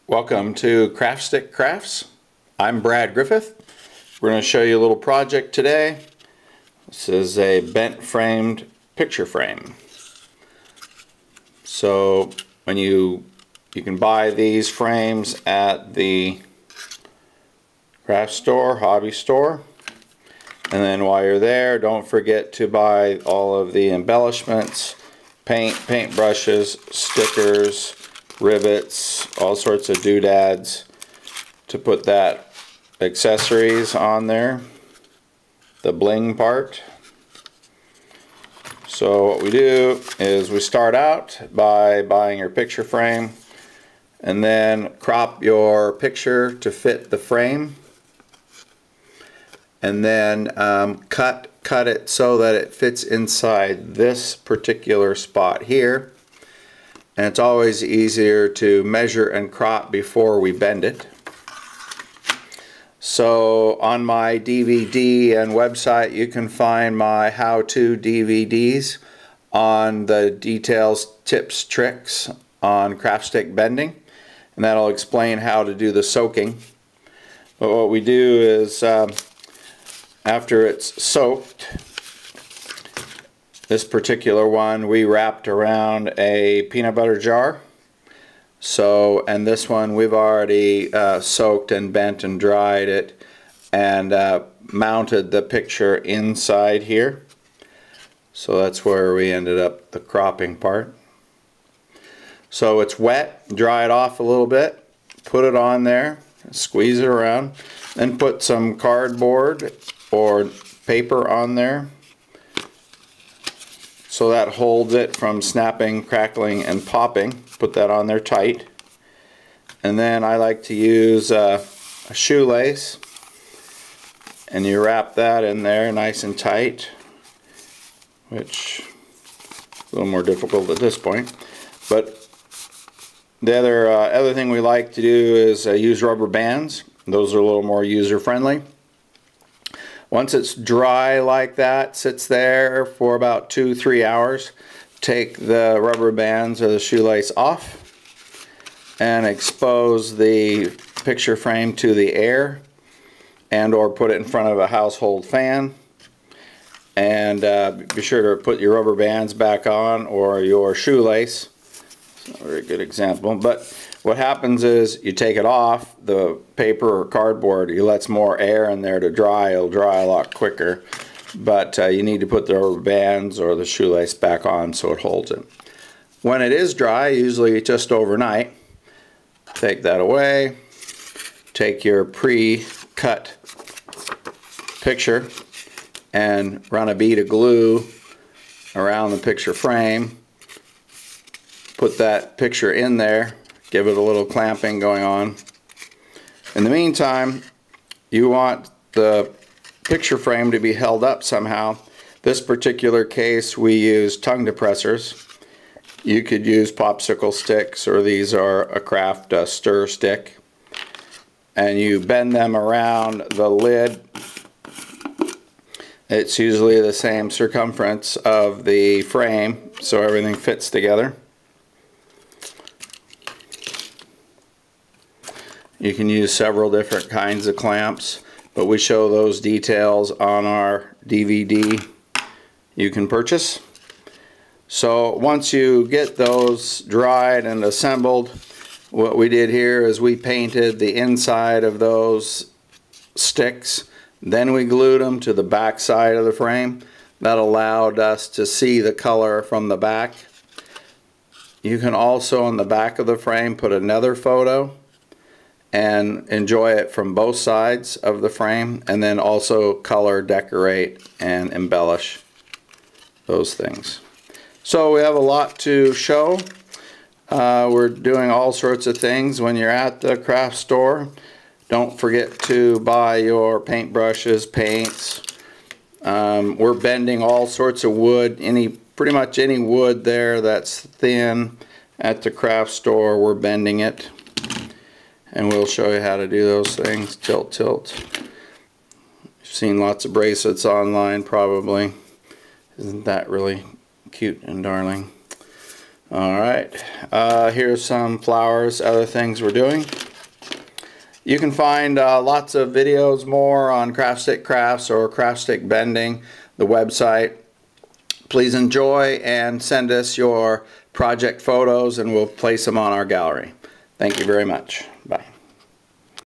Welcome to Craft Stick Crafts. I'm Brad Griffith. We're going to show you a little project today. This is a bent framed picture frame. So when you can buy these frames at the craft store, hobby store, and then while you're there, don't forget to buy all of the embellishments, paint brushes, stickers, rivets, all sorts of doodads to put that accessories on there, the bling part. So what we do is we start out by buying your picture frame and then crop your picture to fit the frame, and then cut it so that it fits inside this particular spot here. And it's always easier to measure and crop before we bend it. So on my DVD and website you can find my how-to DVDs on the details, tips, tricks on craft stick bending, and that'll explain how to do the soaking. But what we do is after it's soaked, this particular one we wrapped around a peanut butter jar. So, and this one we've already soaked and bent and dried it and mounted the picture inside here. So that's where we ended up the cropping part. So it's wet, dry it off a little bit, put it on there, squeeze it around, then put some cardboard or paper on there so that holds it from snapping, crackling, and popping. Put that on there tight. And then I like to use a shoelace, and you wrap that in there nice and tight, which is a little more difficult at this point. But the other thing we like to do is use rubber bands. Those are a little more user-friendly. Once it's dry like that, sits there for about 2-3 hours, take the rubber bands or the shoelace off and expose the picture frame to the air, and or put it in front of a household fan. And be sure to put your rubber bands back on or your shoelace. It's not a very good example, but what happens is you take it off the paper or cardboard, you let some more air in there to dry. It'll dry a lot quicker, but you need to put the rubber bands or the shoelace back on so it holds it. When it is dry, usually just overnight, take that away, take your pre-cut picture and run a bead of glue around the picture frame, put that picture in there, give it a little clamping going on. In the meantime, you want the picture frame to be held up somehow. This particular case we use tongue depressors. You could use popsicle sticks, or these are a craft stir stick. And you bend them around the lid. It's usually the same circumference of the frame, so everything fits together. You can use several different kinds of clamps, but we show those details on our DVD you can purchase. So once you get those dried and assembled, what we did here is we painted the inside of those sticks, then we glued them to the back side of the frame. That allowed us to see the color from the back. You can also on the back of the frame put another photo and enjoy it from both sides of the frame, and then also color, decorate, and embellish those things. So we have a lot to show. We're doing all sorts of things when you're at the craft store. Don't forget to buy your paint brushes, paints. We're bending all sorts of wood, pretty much any wood there that's thin at the craft store, we're bending it. And we'll show you how to do those things. Tilt, tilt. You've seen lots of bracelets online probably. Isn't that really cute and darling? Alright, here's some flowers, other things we're doing. You can find lots of videos more on craft stick crafts or craft stick bending, the website. Please enjoy and send us your project photos and we'll place them on our gallery. Thank you very much. Bye.